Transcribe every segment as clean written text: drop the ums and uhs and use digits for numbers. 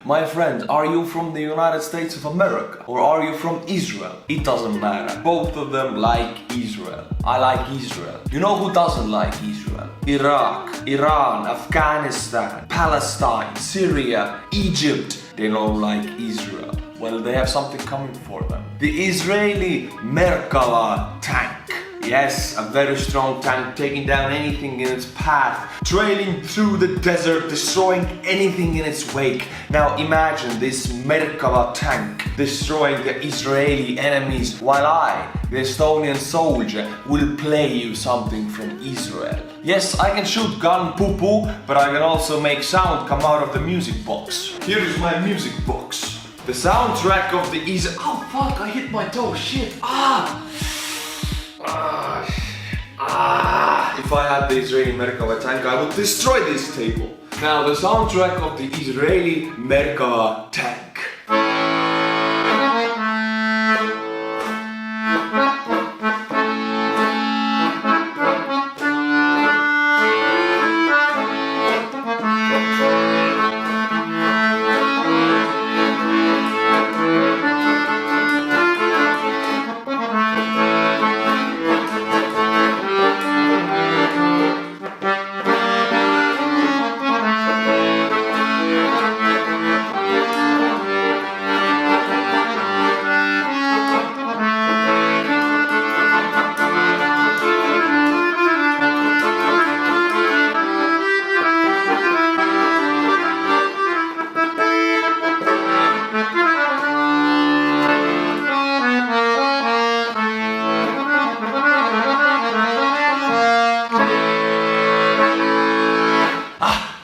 My friend, are you from the United States of America? Or are you from Israel? It doesn't matter. Both of them like Israel. I like Israel. You know who doesn't like Israel? Iraq, Iran, Afghanistan, Palestine, Syria, Egypt. They don't like Israel. Well, they have something coming for them. The Israeli Merkava tank. Yes, a very strong tank, taking down anything in its path, trailing through the desert, destroying anything in its wake. Now imagine this Merkava tank destroying the Israeli enemies, while I, the Estonian soldier, will play you something from Israel. Yes, I can shoot gun poo-poo, but I can also make sound come out of the music box. Here is my music box. The soundtrack of the Oh fuck, I hit my toe, shit, If I had the Israeli Merkava tank, I would destroy this table. Now, the soundtrack of the Israeli Merkava tank.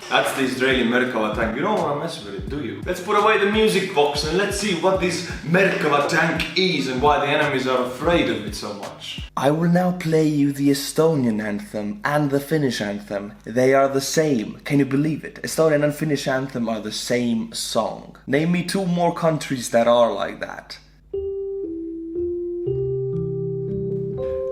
That's the Israeli Merkava tank. You don't want to mess with it, do you? Let's put away the music box and let's see what this Merkava tank is and why the enemies are afraid of it so much. I will now play you the Estonian anthem and the Finnish anthem. They are the same. Can you believe it? Estonian and Finnish anthem are the same song. Name me 2 more countries that are like that.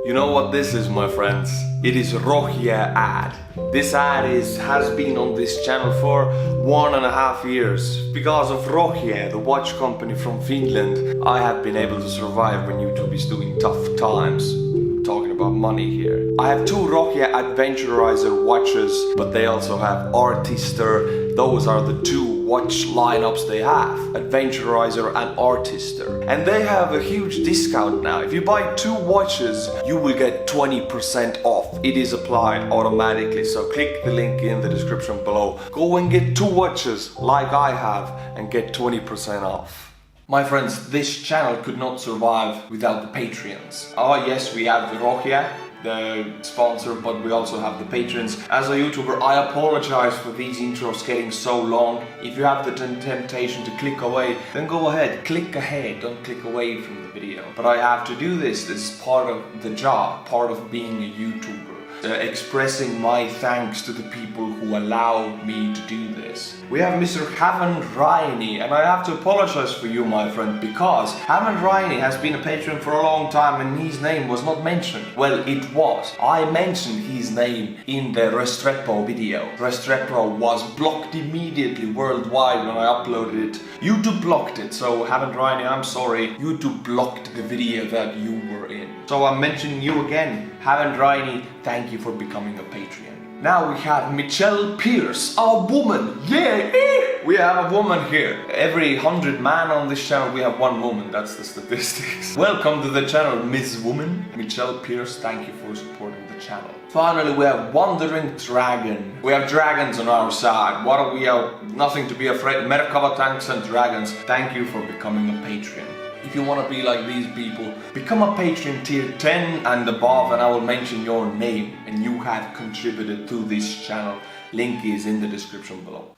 You know what this is, my friends? It is Rohje ad. This ad has been on this channel for 1.5 years. Because of Rohje, the watch company from Finland, I have been able to survive when YouTube is doing tough times. Talking about money here. I have 2 Rohje Adventurizer watches, but they also have Artur. Those are the 2 watch lineups they have, Adventurizer and Artur. And they have a huge discount now. If you buy 2 watches, you will get 20% off. It is applied automatically, so click the link in the description below. Go and get 2 watches like I have and get 20% off. My friends, this channel could not survive without the Patreons. Oh yes, we have the Rohje, the sponsor, but we also have the patrons. As a YouTuber, I apologize for these intros getting so long. If you have the temptation to click away, then go ahead, click ahead, don't click away from the video. But I have to do this. This is part of the job, part of being a YouTuber. Expressing my thanks to the people who allow me to do this. We have Mr. Rehi, and I have to apologize for you, my friend, because Rehi has been a patron for a long time and his name was not mentioned. Well, it was. I mentioned his name in the Restrepo video. Restrepo was blocked immediately worldwide when I uploaded it. YouTube blocked it, so Rehi, I'm sorry. YouTube blocked the video that you were in. So I'm mentioning you again. Rehi, thank you for becoming a Patreon. Now we have Michelle Pierce, a woman. Yeah, we have a woman here. Every 100 man on this channel, we have 1 woman. That's the statistics. Welcome to the channel, Miss Woman. Michelle Pierce, thank you for supporting the channel. Finally, we have Wandering Dragon. We have dragons on our side. What are we? Nothing to be afraid. Merkava tanks and dragons. Thank you for becoming a Patreon. If you want to be like these people, become a patron tier 10 and above and I will mention your name and you have contributed to this channel. Link is in the description below.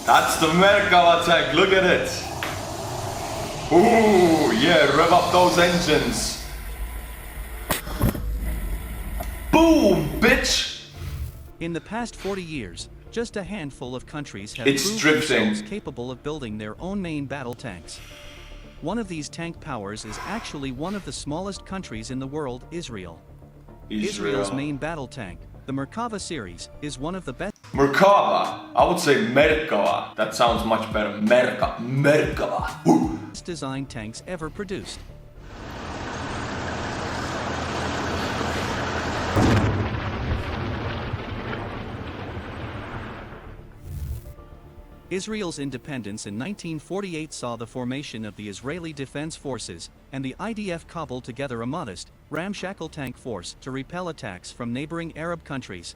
That's the Merkava tank, look at it! Ooh, yeah, rev up those engines! Boom, bitch! In the past 40 years, just a handful of countries have proved themselves capable of building their own main battle tanks. One of these tank powers is actually one of the smallest countries in the world, Israel. Israel's main battle tank, The Merkava series is one of the best Merkava. I would say Merkava. That sounds much better. Merkava. Woo. designed tanks ever produced. Israel's independence in 1948 saw the formation of the Israeli Defense Forces, and the IDF cobbled together a modest, ramshackle tank force to repel attacks from neighboring Arab countries.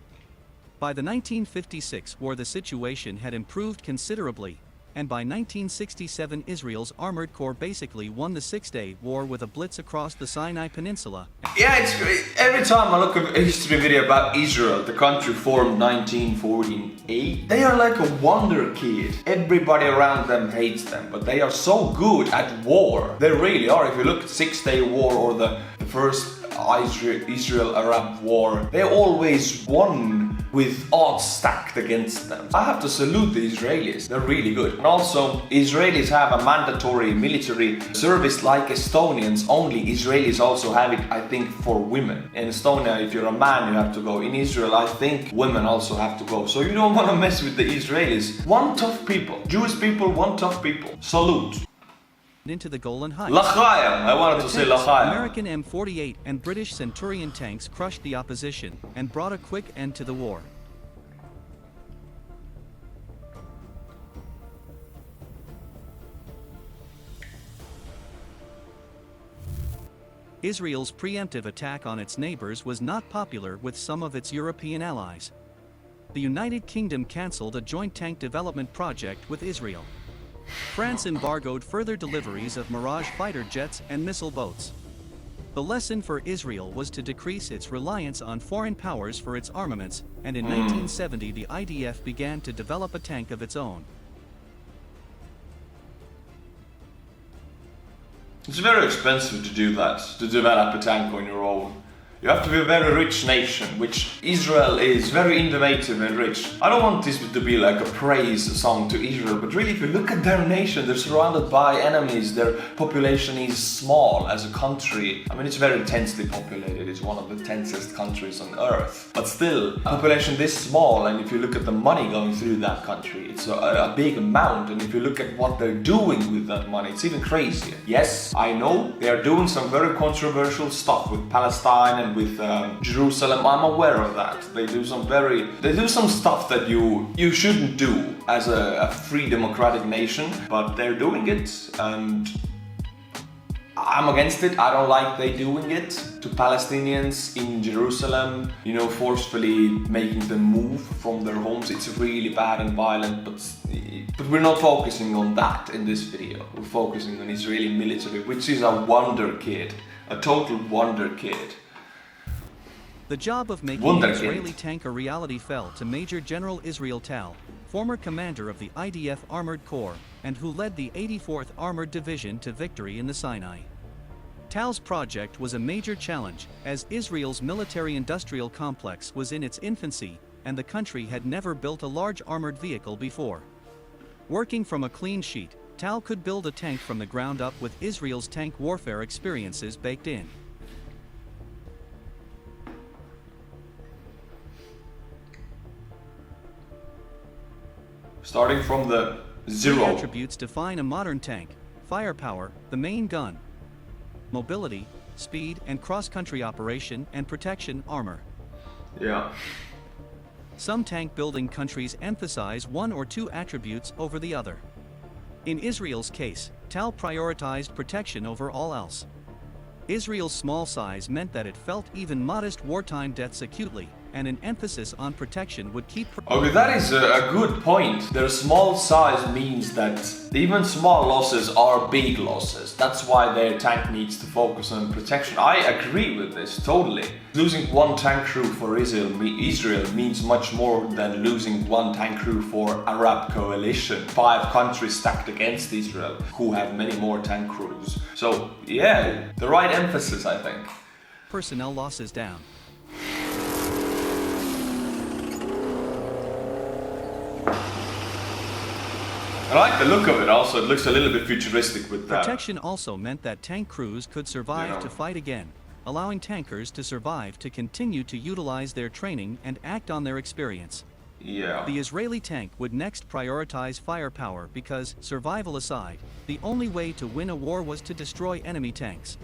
By the 1956 war the situation had improved considerably, and by 1967 Israel's armored corps basically won the Six-Day War with a blitz across the Sinai Peninsula. Yeah, it's great. Every time I look at a history video about Israel, the country formed 1948, they are like a wonder kid. Everybody around them hates them, but they are so good at war. They really are. If you look at Six-Day War or the first Israel-Arab war, they always won with odds stacked against them. I have to salute the Israelis, they're really good. And also, Israelis have a mandatory military service like Estonians, only Israelis also have it, I think, for women. In Estonia, if you're a man, you have to go. In Israel, I think women also have to go. So you don't want to mess with the Israelis. One tough people. Jewish people, one tough people. Salute. Into the Golan Heights. L'chaim! I wanted to say l'chaim. American M48 and British Centurion tanks crushed the opposition and brought a quick end to the war. Israel's preemptive attack on its neighbors was not popular with some of its European allies. The United Kingdom cancelled a joint tank development project with Israel. France embargoed further deliveries of Mirage fighter jets and missile boats. The lesson for Israel was to decrease its reliance on foreign powers for its armaments, and in 1970 the IDF began to develop a tank of its own. It's very expensive to do that, to develop a tank on your own. You have to be a very rich nation, which Israel is, very innovative and rich. I don't want this to be like a praise song to Israel, but really if you look at their nation, they're surrounded by enemies, their population is small as a country. I mean, it's very densely populated, it's one of the tensest countries on earth. But still, a population this small, and if you look at the money going through that country, it's a big amount, and if you look at what they're doing with that money, it's even crazier. Yes, I know, they are doing some very controversial stuff with Palestine and with Jerusalem. I'm aware of that. They do some stuff that you shouldn't do as a free democratic nation, but they're doing it, and I'm against it. I don't like they doing it to Palestinians in Jerusalem, you know, forcefully making them move from their homes. It's really bad and violent, but we're not focusing on that in this video. We're focusing on Israeli military, which is a wonder kid, a total wonder kid. The job of making the Israeli tank a reality fell to Major General Israel Tal, former commander of the IDF Armored Corps, and who led the 84th Armored Division to victory in the Sinai. Tal's project was a major challenge, as Israel's military-industrial complex was in its infancy, and the country had never built a large armored vehicle before. Working from a clean sheet, Tal could build a tank from the ground up with Israel's tank warfare experiences baked in. Starting from the zero. Three attributes define a modern tank: firepower, the main gun; mobility, speed and cross-country operation; and protection, armor. Yeah. Some tank building countries emphasize one or two attributes over the other. In Israel's case, Tal prioritized protection over all else. Israel's small size meant that it felt even modest wartime deaths acutely, and an emphasis on protection would keep... Okay, that is a good point. Their small size means that even small losses are big losses. That's why their tank needs to focus on protection. I agree with this, totally. Losing one tank crew for Israel means much more than losing one tank crew for Arab coalition. 5 countries stacked against Israel who have many more tank crews. So, yeah, the right emphasis, I think. Personnel losses down. I like the look of it also, it looks a little bit futuristic with that. Protection also meant that tank crews could survive to fight again, allowing tankers to survive to continue to utilize their training and act on their experience. Yeah. The Israeli tank would next prioritize firepower because, survival aside, the only way to win a war was to destroy enemy tanks.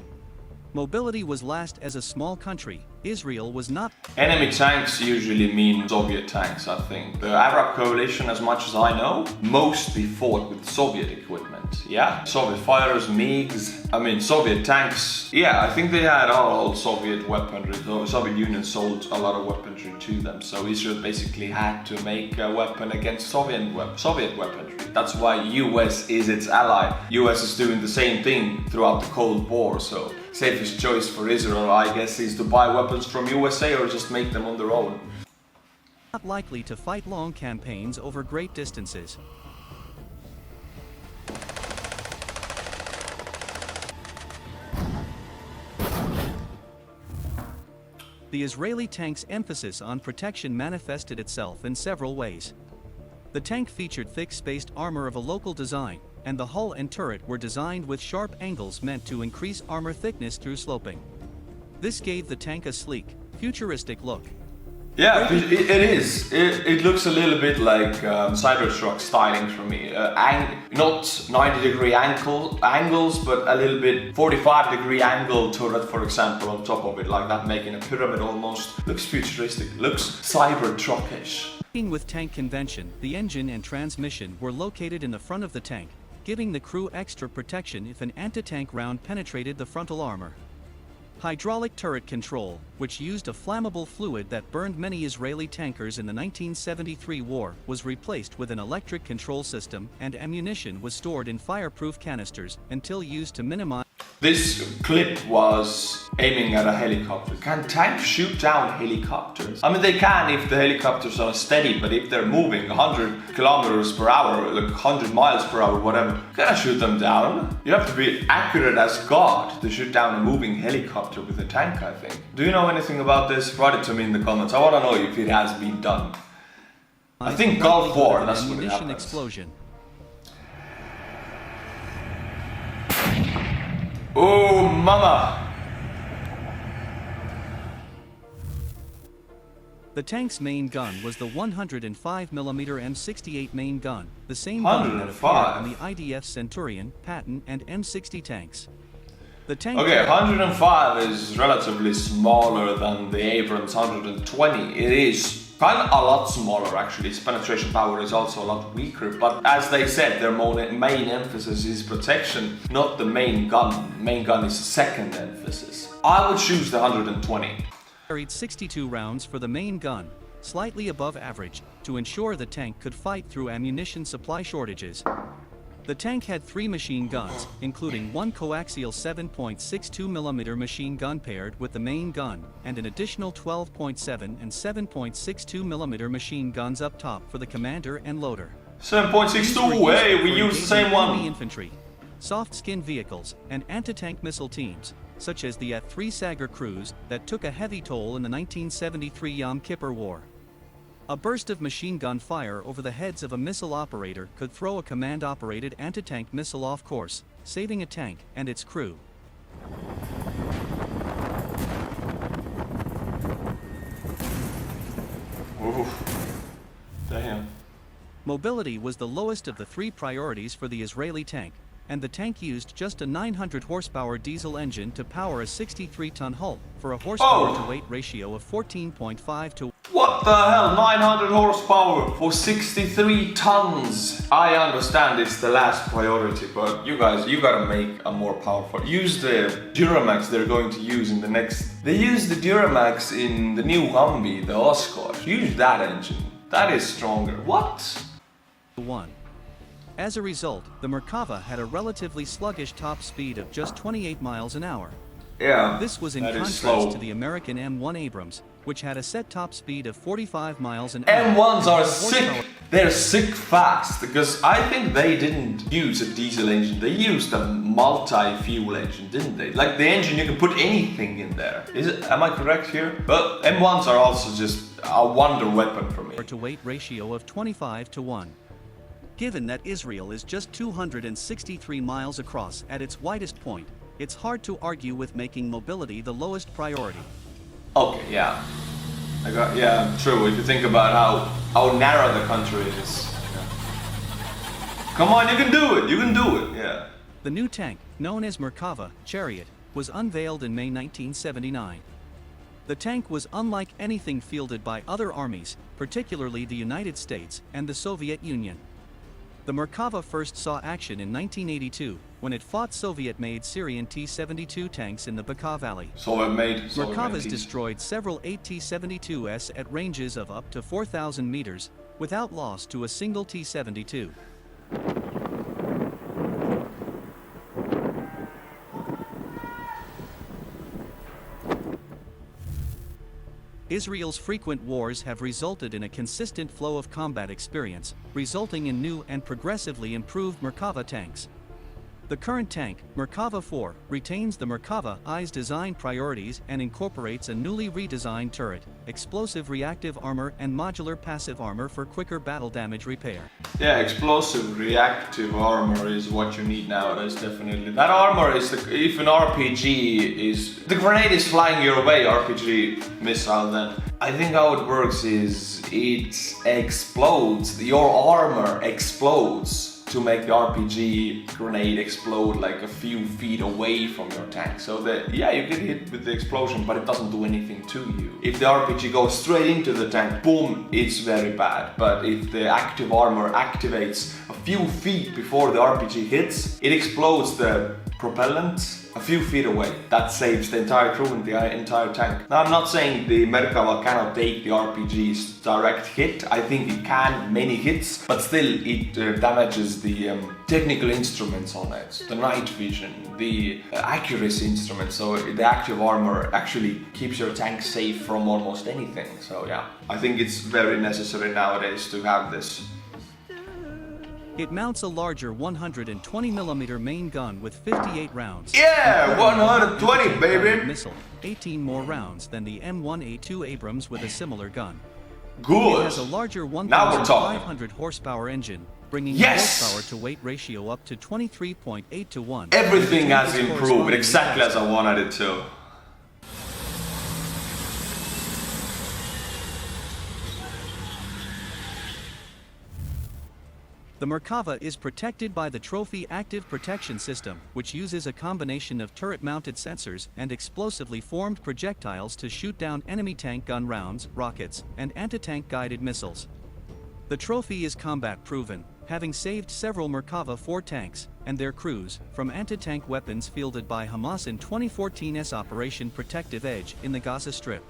Mobility was last as a small country. Israel was not. Enemy tanks usually mean Soviet tanks, I think. The Arab coalition, as much as I know, mostly fought with Soviet equipment. Yeah? Soviet fighters, MiGs. I mean, Soviet tanks. Yeah, I think they had all Soviet weaponry. The Soviet Union sold a lot of weaponry to them. So Israel basically had to make a weapon against Soviet weaponry. That's why US is its ally. US is doing the same thing throughout the Cold War, so safest choice for Israel, I guess, is to buy weapons from USA or just make them on their own. Not likely to fight long campaigns over great distances. The Israeli tank's emphasis on protection manifested itself in several ways. The tank featured thick-spaced armor of a local design, and the hull and turret were designed with sharp angles meant to increase armor thickness through sloping. This gave the tank a sleek, futuristic look. Yeah, it is. It looks a little bit like Cybertruck styling for me. Not 90-degree angles, but a little bit 45-degree angle turret, for example, on top of it, like that, making a pyramid almost. Looks futuristic. Looks Cybertruckish. With tank convention, the engine and transmission were located in the front of the tank, giving the crew extra protection if an anti-tank round penetrated the frontal armor. Hydraulic turret control, which used a flammable fluid that burned many Israeli tankers in the 1973 war, was replaced with an electric control system, and ammunition was stored in fireproof canisters until used to minimize. This clip was aiming at a helicopter. Can tanks shoot down helicopters? I mean, they can if the helicopters are steady, but if they're moving 100 kilometers per hour, like 100 miles per hour, whatever, you can't shoot them down. You have to be accurate as God to shoot down a moving helicopter with a tank, I think. Do you know anything about this? Write it to me in the comments. I want to know if it has been done. I think Gulf War, that's what it happens. Explosion. Oh, mama! The tank's main gun was the 105mm M68 main gun, the same gun that appeared on the IDF Centurion, Patton, and M60 tanks. The tank. Okay, 105 is relatively smaller than the Abrams 120. It is kind of a lot smaller, actually. Its penetration power is also a lot weaker, but as they said, their main emphasis is protection, not the main gun. Main gun is second emphasis. I would choose the 120. Carried 62 rounds for the main gun, slightly above average, to ensure the tank could fight through ammunition supply shortages. The tank had 3 machine guns, including one coaxial 7.62mm machine gun paired with the main gun, and an additional 12.7 and 7.62mm machine guns up top for the commander and loader. 7.62, hey, we use the same one. Infantry, soft-skin vehicles, and anti-tank missile teams, such as the At-3 Sagar crews that took a heavy toll in the 1973 Yom Kippur War. A burst of machine gun fire over the heads of a missile operator could throw a command-operated anti-tank missile off course, saving a tank and its crew. Oof. Damn. Mobility was the lowest of the 3 priorities for the Israeli tank, and the tank used just a 900 horsepower diesel engine to power a 63-ton hull, for a horsepower-to-weight ratio of 14.5 to 1. What the hell? 900 horsepower for 63 tons. I understand it's the last priority, but you guys, you gotta make a more powerful. Use the Duramax they're going to use in the next. They use the Duramax in the new Humvee, the Oscar. Use that engine. That is stronger. What? 1. As a result, the Merkava had a relatively sluggish top speed of just 28 miles an hour. Yeah, this was in contrast to the American M1 Abrams, which had a set top speed of 45 miles an hour. M1s are sick. They're sick fast, because I think they didn't use a diesel engine. They used a multi-fuel engine, didn't they? Like the engine, you can put anything in there. Am I correct here? But M1s are also just a wonder weapon for me. To weight ratio of 25 to 1. Given that Israel is just 263 miles across at its widest point, it's hard to argue with making mobility the lowest priority. Okay, yeah. Yeah, true. If you think about how narrow the country is. Yeah. Come on, you can do it. You can do it. Yeah. The new tank, known as Merkava Chariot, was unveiled in May 1979. The tank was unlike anything fielded by other armies, particularly the United States and the Soviet Union. The Merkava first saw action in 1982, when it fought Soviet-made Syrian T-72 tanks in the Bekaa Valley. Merkavas destroyed several T-72s at ranges of up to 4,000 meters, without loss to a single T-72. Israel's frequent wars have resulted in a consistent flow of combat experience, resulting in new and progressively improved Merkava tanks. The current tank, Merkava 4, retains the Merkava I's design priorities and incorporates a newly redesigned turret, explosive reactive armor and modular passive armor for quicker battle damage repair. Yeah, explosive reactive armor is what you need nowadays, definitely. That armor is, if an RPG is... The grenade is flying your way, RPG missile, then I think how it works is it explodes, your armor explodes to make the RPG grenade explode like a few feet away from your tank. So that, yeah, you get hit with the explosion, but it doesn't do anything to you. If the RPG goes straight into the tank, boom, it's very bad. But if the active armor activates a few feet before the RPG hits, it explodes the propellant a few feet away. That saves the entire crew and the entire tank. Now, I'm not saying the Merkava cannot take the RPG's direct hit. I think it can, many hits, but still it damages the technical instruments on it, the night vision, the accuracy instruments. So the active armor actually keeps your tank safe from almost anything. So yeah, I think it's very necessary nowadays to have this. It mounts a larger 120mm main gun with 58 rounds. Yeah, 120, baby! Missile, 18 more rounds than the M1A2 Abrams with a similar gun. Good. It has a larger 1,500 horsepower engine, bringing the horsepower to weight ratio up to 23.8 to 1. Everything has improved, exactly as I wanted it to. The Merkava is protected by the Trophy Active Protection System, which uses a combination of turret-mounted sensors and explosively formed projectiles to shoot down enemy tank gun rounds, rockets, and anti-tank guided missiles. The Trophy is combat-proven, having saved several Merkava 4 tanks and their crews from anti-tank weapons fielded by Hamas in 2014's Operation Protective Edge in the Gaza Strip.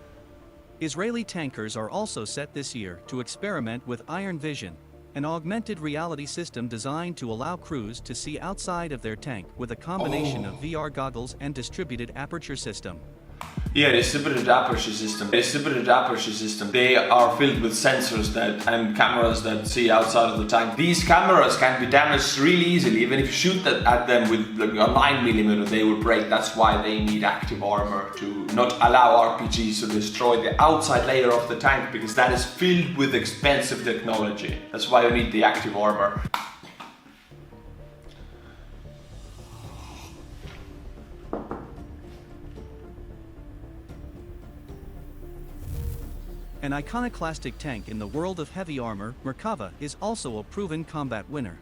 Israeli tankers are also set this year to experiment with Iron Vision, an augmented reality system designed to allow crews to see outside of their tank with a combination of VR goggles and distributed aperture system. Yeah, distributed aperture system. They are filled with sensors and cameras that see outside of the tank. These cameras can be damaged really easily. Even if you shoot at them with a 9mm, they will break. That's why they need active armor to not allow RPGs to destroy the outside layer of the tank, because that is filled with expensive technology. That's why you need the active armor. An iconoclastic tank in the world of heavy armor, Merkava is also a proven combat winner.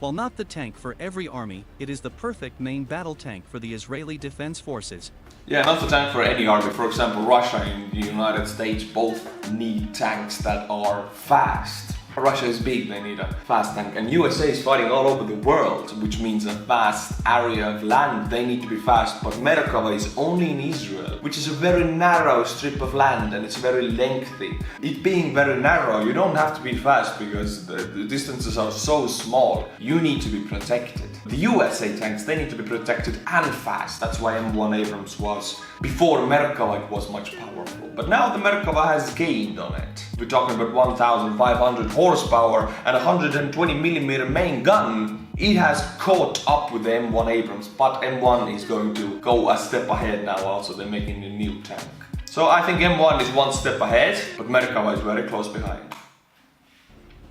While not the tank for every army, it is the perfect main battle tank for the Israeli Defense Forces. Yeah, not the tank for any army. For example, Russia and the United States both need tanks that are fast. Russia is big, they need a fast tank, and USA is fighting all over the world, which means a vast area of land. They need to be fast, but Merkava is only in Israel, which is a very narrow strip of land, and it's very lengthy. It being very narrow, you don't have to be fast because the distances are so small. You need to be protected. The USA tanks, they need to be protected and fast. That's why M1 Abrams was, before Merkava, it was much powerful. But now the Merkava has gained on it. We're talking about 1,500 horsepower and 120mm main gun. It has caught up with the M1 Abrams, but M1 is going to go a step ahead now. Also, they're making a new tank. So I think M1 is one step ahead, but Merkava is very close behind.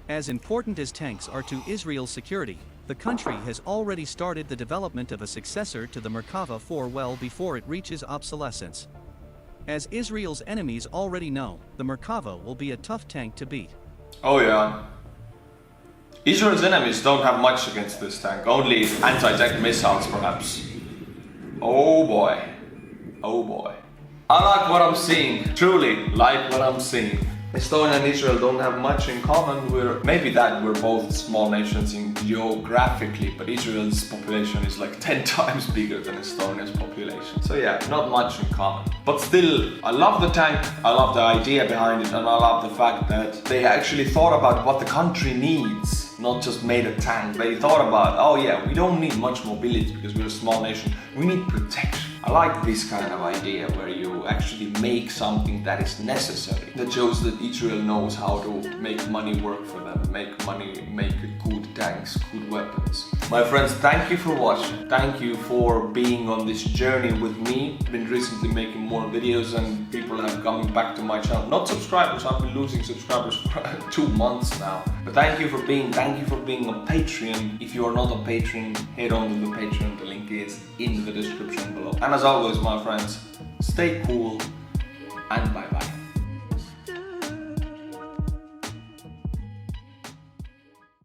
As important as tanks are to Israel's security, the country has already started the development of a successor to the Merkava 4 well before it reaches obsolescence. As Israel's enemies already know, the Merkava will be a tough tank to beat. Oh yeah. Israel's enemies don't have much against this tank, only anti-tank missiles perhaps. Oh boy. Oh boy. I like what I'm seeing, truly like what I'm seeing. Estonia and Israel don't have much in common. Maybe we're both small nations geographically, but Israel's population is like 10 times bigger than Estonia's population. So yeah, not much in common. But still, I love the tank, I love the idea behind it, and I love the fact that they actually thought about what the country needs, not just made a tank. They thought about, oh yeah, we don't need much mobility because we're a small nation, we need protection. I like this kind of idea where you actually make something that is necessary. That shows that Israel knows how to make money work for them, make good tanks, good weapons. My friends, thank you for watching. Thank you for being on this journey with me. I've been recently making more videos and people have come back to my channel. Not subscribers, I've been losing subscribers for 2 months now. But thank you for being a Patreon. If you are not a patron, head on to the Patreon. The link is in the description below. And as always, my friends, stay cool and bye bye.